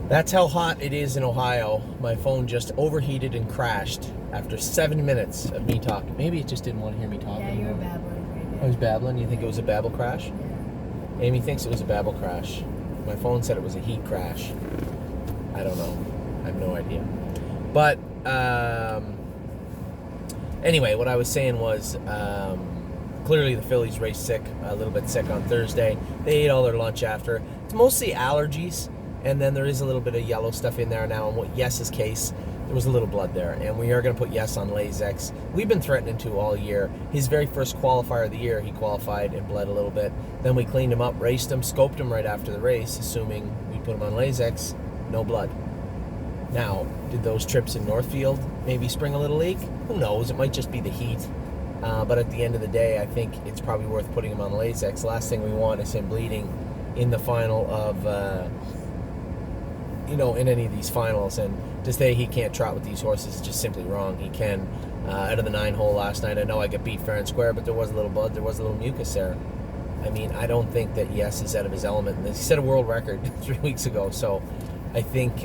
That's how hot it is in Ohio. My phone just overheated and crashed after 7 minutes of me talking. Maybe it just didn't want to hear me talking. Yeah, you're babbling right now. I was babbling. You think it was a babble crash? Yeah. Amy thinks it was a babble crash. My phone said it was a heat crash. I don't know. I have no idea. But anyway, what I was saying was clearly the Phillies raced sick, a little bit sick on Thursday. They ate all their lunch after. It's mostly allergies, and then there is a little bit of yellow stuff in there now. In what Yes's case, there was a little blood there, and we are going to put Yes on Lasix. We've been threatening to all year. His very first qualifier of the year, he qualified and bled a little bit. Then we cleaned him up, raced him, scoped him right after the race, assuming we put him on Lasix, no blood. Now, did those trips in Northfield maybe spring a little leak? Who knows? It might just be the heat. But at the end of the day, I think it's probably worth putting him on Lasix. The last thing we want is him bleeding in the final of, in any of these finals. And to say he can't trot with these horses is just simply wrong. He can. Out of the 9-hole last night, I know I got beat fair and square, but there was a little blood, there was a little mucus there. I mean, I don't think that Yes is out of his element. He set a world record 3 weeks ago, so I think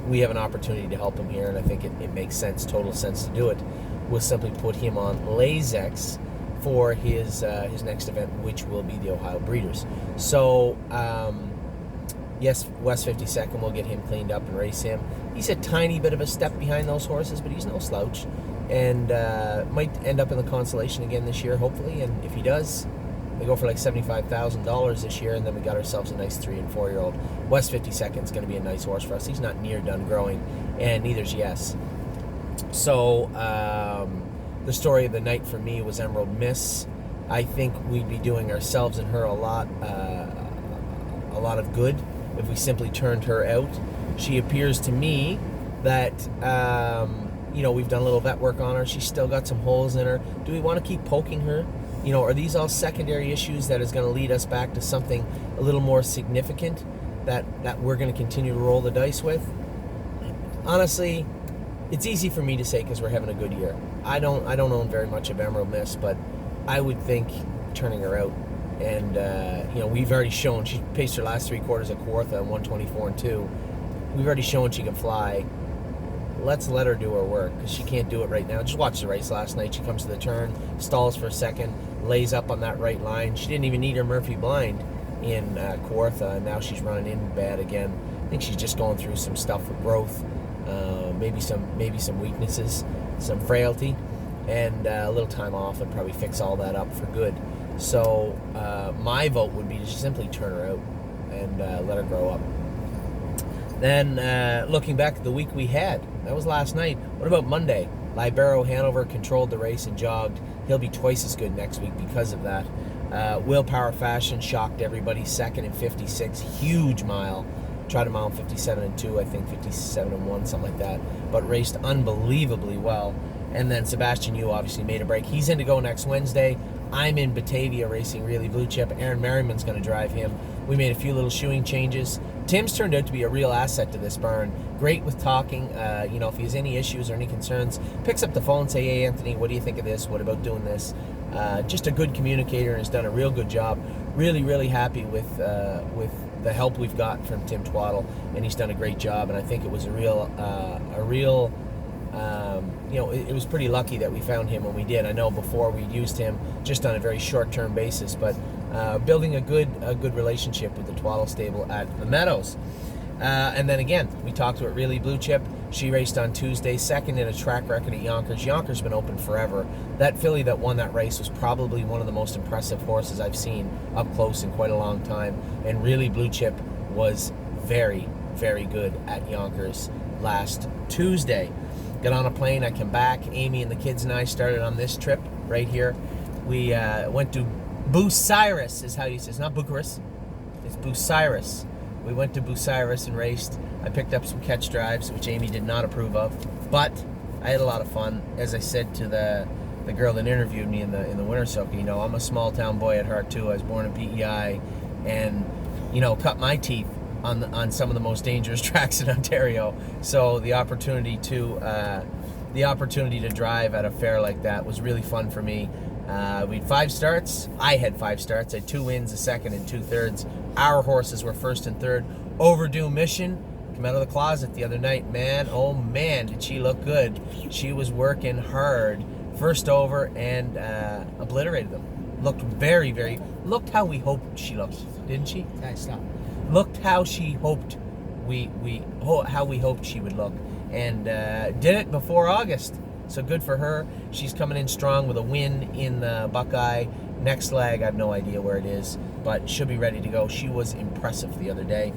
we have an opportunity to help him here, and I think it makes sense, total sense to do it. We'll simply put him on Lasix for his next event, which will be the Ohio Breeders. So, yes, West 52nd will get him cleaned up and race him. He's a tiny bit of a step behind those horses, but he's no slouch, and might end up in the consolation again this year, hopefully. And if he does, we go for like $75,000 this year, and then we got ourselves a nice 3 and 4 year old. West 52nd is going to be a nice horse for us. He's not near done growing, and neither's Yes. So the story of the night for me was Emerald Miss. I think we'd be doing ourselves and her a lot of good if we simply turned her out. She appears to me that we've done a little vet work on her. She's still got some holes in her. Do we want to keep poking her? Are these all secondary issues that is going to lead us back to something a little more significant that we're going to continue to roll the dice with? Honestly, it's easy for me to say because we're having a good year. I don't own very much of Emerald Miss, but I would think turning her out. And we've already shown she paced her last 3 quarters at Kawartha on 124 and 2. We've already shown she can fly. Let's let her do her work because she can't do it right now. Just watch the race last night. She comes to the turn, stalls for a second, lays up on that right line. She didn't even need her Murphy blind in Kawartha, and now she's running in bad again. I think she's just going through some stuff with growth, maybe some weaknesses, some frailty, and a little time off and probably fix all that up for good. So my vote would be to simply turn her out and let her grow up. Then looking back at the week we had, that was last night. What about Monday? Libero Hanover controlled the race and jogged. He'll be twice as good next week because of that. Willpower Fashion shocked everybody, second in 56, huge mile. Tried a mile in 57 and 2, I think 57 and 1, something like that, but raced unbelievably well. And then Sebastian Yu obviously made a break. He's in to go next Wednesday. I'm in Batavia racing Really Blue Chip. Aaron Merriman's going to drive him. We made a few little shoeing changes. Tim's turned out to be a real asset to this barn. Great with talking. If he has any issues or any concerns, picks up the phone and say, "Hey, Anthony, what do you think of this? What about doing this?" Just a good communicator and has done a real good job. Really, really happy with the help we've got from Tim Twaddle, and he's done a great job. And I think it was it was pretty lucky that we found him when we did. I know before we used him just on a very short-term basis, but building a good relationship with the Twaddle stable at the Meadows. And then again, we talked about Really Blue Chip. She raced on Tuesday, second in a track record at Yonkers. Yonkers been open forever. That filly that won that race was probably one of the most impressive horses I've seen up close in quite a long time. And Really Blue Chip was very, very good at Yonkers last Tuesday. Got on a plane, I came back. Amy and the kids and I started on this trip right here. We went to Bucyrus, is how you say it. It's not Bucharest, it's Bucyrus. We went to Bucyrus and raced. I picked up some catch drives, which Amy did not approve of, but I had a lot of fun. As I said to the girl that interviewed me in the winter soaking, I'm a small town boy at heart too. I was born in PEI, and cut my teeth on some of the most dangerous tracks in Ontario. So the opportunity to drive at a fair like that was really fun for me. We had 5 starts. I had 5 starts. I had 2 wins, a second, and 2 thirds. Our horses were first and third. Overdue Mission come out of the closet the other night. Man, oh man, did she look good. She was working hard. First over and obliterated them. Looked very, very, looked how we hoped she looked, didn't she? Guys, stop. Looked how she hoped how we hoped she would look. And did it before August. So good for her. She's coming in strong with a win in the Buckeye. Next leg, I have no idea where it is, but she'll be ready to go. She was impressive the other day.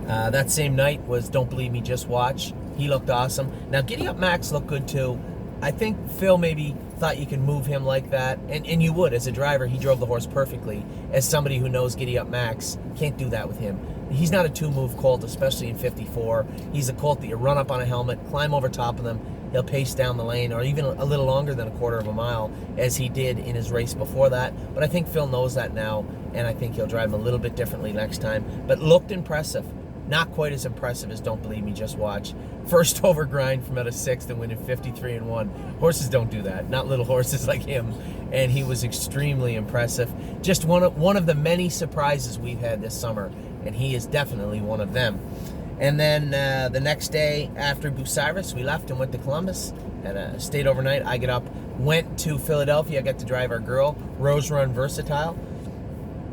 That same night was Don't Believe Me, Just Watch. He looked awesome. Now, Giddy Up Max looked good too. I think Phil maybe thought you could move him like that, and you would. As a driver, he drove the horse perfectly. As somebody who knows Giddy Up Max, can't do that with him. He's not a two-move colt, especially in 54. He's a colt that you run up on a helmet, climb over top of them, he'll pace down the lane, or even a little longer than a quarter of a mile, as he did in his race before that. But I think Phil knows that now, and I think he'll drive him a little bit differently next time. But looked impressive. Not quite as impressive as Don't Believe Me, Just Watch. First over grind from out of 6th and winning 53-1. Horses don't do that, not little horses like him. And he was extremely impressive. Just one of the many surprises we've had this summer, and he is definitely one of them. And then the next day after Bucyrus, we left and went to Columbus and stayed overnight. I get up, went to Philadelphia. I got to drive our girl, Rose Run Versatile.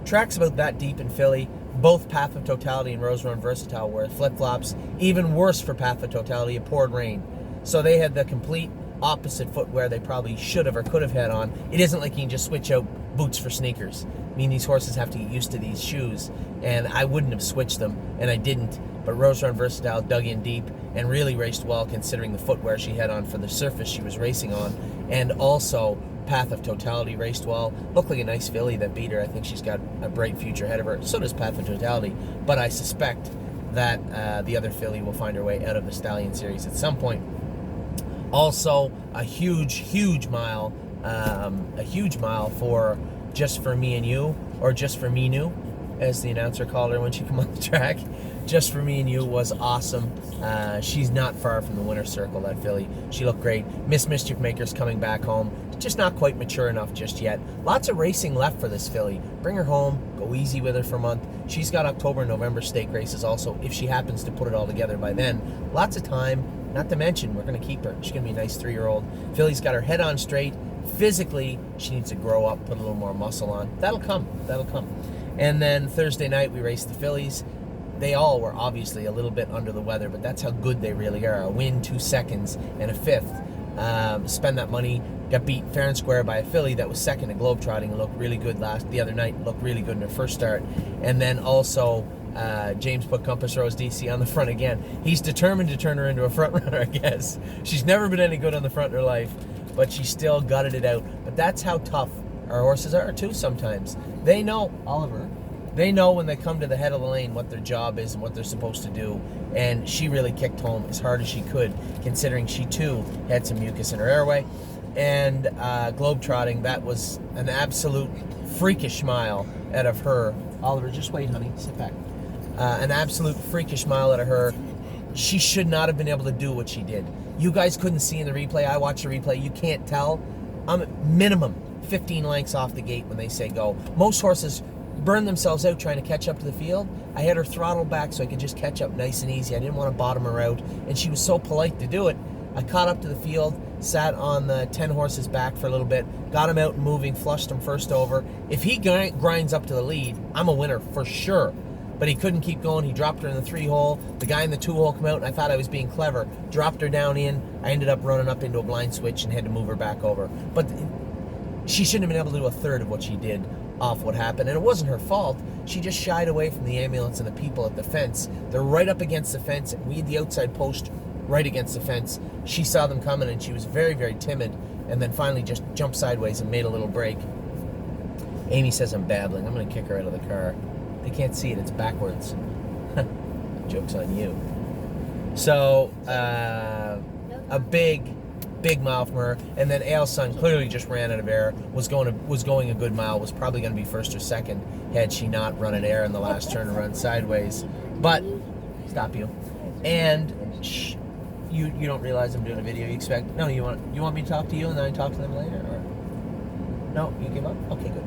Track's about that deep in Philly. Both Path of Totality and Rose Run Versatile were flip-flops. Even worse for Path of Totality, it poured rain. So they had the complete opposite footwear they probably should have or could have had on. It isn't like you can just switch out boots for sneakers. I mean, these horses have to get used to these shoes, and I wouldn't have switched them, and I didn't. But Rose Run Versatile dug in deep and really raced well considering the footwear she had on for the surface she was racing on. And also, Path of Totality raced well. Looked like a nice filly that beat her. I think she's got a bright future ahead of her. So does Path of Totality. But I suspect that the other filly will find her way out of the Stallion Series at some point. Also, a huge mile for Just For Me and You, or Just For Me New, as the announcer called her when she came on the track. Just For Me and You was awesome. She's not far from the winner's circle, that filly. She looked great. Miss Mischief Maker's coming back home. Just not quite mature enough just yet. Lots of racing left for this filly. Bring her home. Go easy with her for a month. She's got October and November stake races also, if she happens to put it all together by then. Lots of time. Not to mention, we're going to keep her. She's going to be a nice 3-year-old. Filly's got her head on straight. Physically, she needs to grow up, put a little more muscle on. That'll come. And then Thursday night, we raced the fillies. They all were obviously a little bit under the weather, but that's how good they really are. A win, 2 seconds, and a 5th. Spend that money. Got beat fair and square by a filly that was second at Globetrotting and looked really good the other night. Looked really good in her first start. And then also, James put Compass Rose DC on the front again. He's determined to turn her into a front runner, I guess. She's never been any good on the front in her life, but she still gutted it out. But that's how tough our horses are too sometimes. They know, Oliver, they know when they come to the head of the lane what their job is and what they're supposed to do. And she really kicked home as hard as she could, considering she too had some mucus in her airway. And Globetrotting, that was an absolute freakish mile out of her. Oliver, just wait, honey, sit back. An absolute freakish mile out of her. She should not have been able to do what she did. You guys couldn't see in the replay. I watched the replay. You can't tell. I'm minimum 15 lengths off the gate when they say go. Most horses burn themselves out trying to catch up to the field. I had her throttled back so I could just catch up nice and easy. I didn't want to bottom her out, and she was so polite to do it. I caught up to the field, sat on the 10 horses back for a little bit, got him out and moving, flushed him first over. If he grinds up to the lead, I'm a winner for sure. But he couldn't keep going. He dropped her in the 3-hole. The guy in the 2-hole came out, and I thought I was being clever. Dropped her down in. I ended up running up into a blind switch and had to move her back over. But she shouldn't have been able to do a third of what she did off what happened. And it wasn't her fault. She just shied away from the ambulance and the people at the fence. They're right up against the fence, and we had the outside post right against the fence. She saw them coming, and she was very, very timid, and then finally just jumped sideways and made a little break. Amy says I'm babbling. I'm going to kick her out of the car. They can't see it. It's backwards. Joke's on you. So, a big mile from her. And then Ailsun clearly just ran out of air. Was going a good mile. Was probably going to be first or second had she not run an air in the last turn and run sideways. But, stop you. And, you don't realize I'm doing a video. You expect, no, you want me to talk to you and then I talk to them later? Or no, you give up? Okay, good.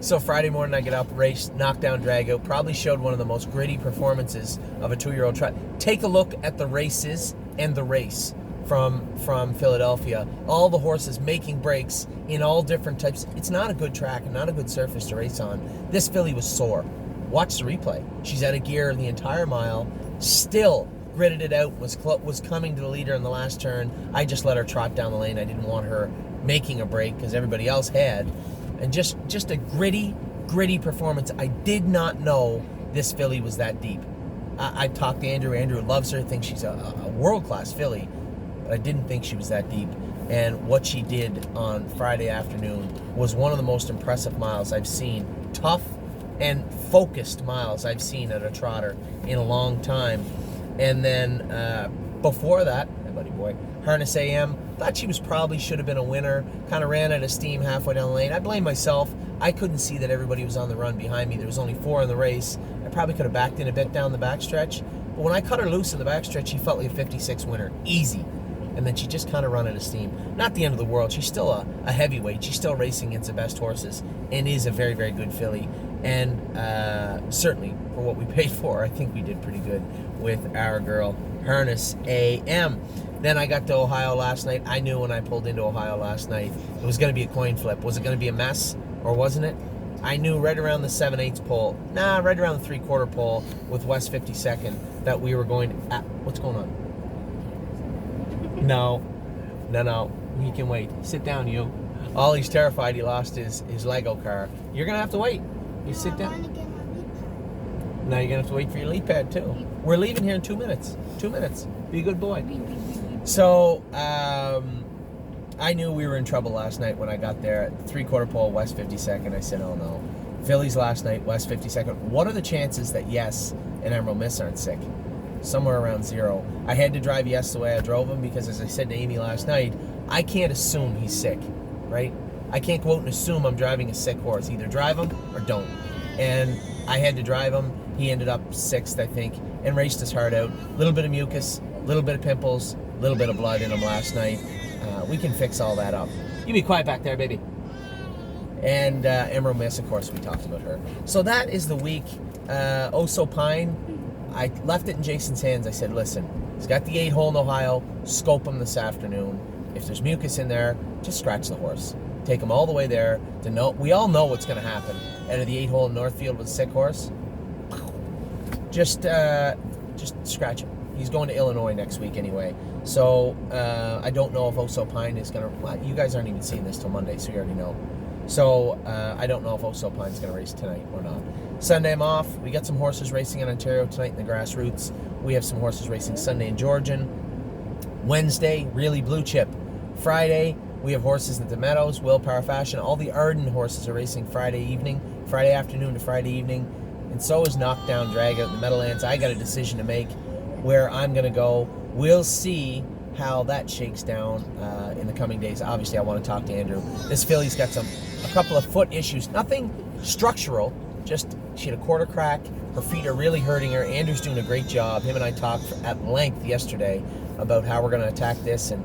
So Friday morning I get up, race, knock down, drag out. Probably showed one of the most gritty performances of a 2-year-old trot. Take a look at the races and the race from Philadelphia. All the horses making breaks in all different types. It's not a good track and not a good surface to race on. This filly was sore. Watch the replay. She's out of gear the entire mile. Still gritted it out. Was coming to the leader in the last turn. I just let her trot down the lane. I didn't want her making a break because everybody else had. And just a gritty performance. I did not know this filly was that deep. I talked to Andrew. Andrew loves her, thinks she's a world-class filly. But I didn't think she was that deep. And what she did on Friday afternoon was one of the most impressive miles I've seen. Tough and focused miles I've seen at a trotter in a long time. And then before that, my buddy boy, Harness AM, thought she should have been a winner. Kind of ran out of steam halfway down the lane. I blame myself. I couldn't see that everybody was on the run behind me. There was only 4 in the race. I probably could have backed in a bit down the backstretch. But when I cut her loose in the backstretch, she felt like a 56 winner. Easy. And then she just kind of run out of steam. Not the end of the world. She's still a heavyweight. She's still racing against the best horses and is a very, very good filly. And certainly for what we paid for, I think we did pretty good with our girl, Harness AM. Then I got to Ohio last night. I knew when I pulled into Ohio last night, it was going to be a coin flip. Was it going to be a mess or wasn't it? I knew right around the 7/8 pole, right around the 3/4 pole with West 52nd that we were going to, what's going on? No, he can wait. Sit down, you. Ollie's terrified he lost his Lego car. You're going to have to wait. You sit down. Now you're going to have to wait for your lead pad, too. We're leaving here in 2 minutes. 2 minutes. Be a good boy. So, I knew we were in trouble last night when I got there at 3/4 pole, West 52nd. I said, oh no. Phillies last night, West 52nd. What are the chances that Yes and Emerald Miss aren't sick? Somewhere around 0. I had to drive Yes the way I drove him because, as I said to Amy last night, I can't assume he's sick, right? I can't go out and assume I'm driving a sick horse. Either drive him or don't. And I had to drive him. He ended up 6th, I think, and raced his heart out. A little bit of mucus, a little bit of pimples, a little bit of blood in him last night. We can fix all that up. You be quiet back there, baby. And Emerald Miss, of course, we talked about her. So that is the week. Oso Pine, I left it in Jason's hands. I said, listen, he's got the 8-hole in Ohio. Scope him this afternoon. If there's mucus in there, just scratch the horse. Take him all the way there to know. We all know what's going to happen out of the 8-hole in Northfield with a sick horse. Just scratch him. He's going to Illinois next week anyway. So I don't know if Oso Pine is going to. Well, you guys aren't even seeing this till Monday, so you already know. So I don't know if Oso Pine's going to race tonight or not. Sunday I'm off. We got some horses racing in Ontario tonight in the grassroots. We have some horses racing Sunday in Georgian. Wednesday, really blue chip. Friday, we have horses in the Meadows, Willpower Fashion. All the Arden horses are racing Friday afternoon to Friday evening. And so is Knockdown Drag out in the Meadowlands. I got a decision to make where I'm going to go. We'll see how that shakes down in the coming days. Obviously, I want to talk to Andrew. This filly's got a couple of foot issues. Nothing structural. Just she had a quarter crack. Her feet are really hurting her. Andrew's doing a great job. Him and I talked at length yesterday about how we're going to attack this. And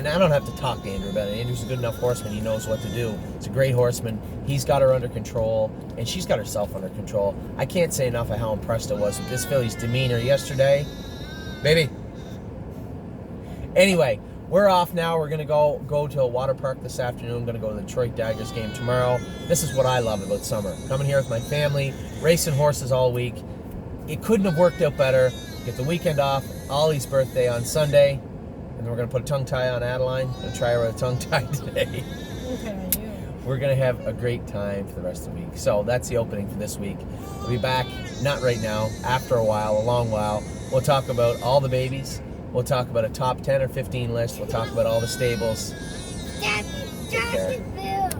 I don't have to talk to Andrew about it. Andrew's a good enough horseman. He knows what to do. He's a great horseman. He's got her under control, and she's got herself under control. I can't say enough of how impressed I was with this filly's demeanor yesterday. Baby. Anyway, we're off now. We're going to go to a water park this afternoon. I'm going to go to the Detroit Daggers game tomorrow. This is what I love about summer. Coming here with my family, racing horses all week. It couldn't have worked out better. Get the weekend off. Ollie's birthday on Sunday. And then we're going to put a tongue tie on Adeline. I'm going to try her with a tongue tie today. Okay, you. We're going to have a great time for the rest of the week. So that's the opening for this week. We'll be back, not right now, after a while, a long while. We'll talk about all the babies. We'll talk about a top 10 or 15 list. We'll talk about all the stables. Take care.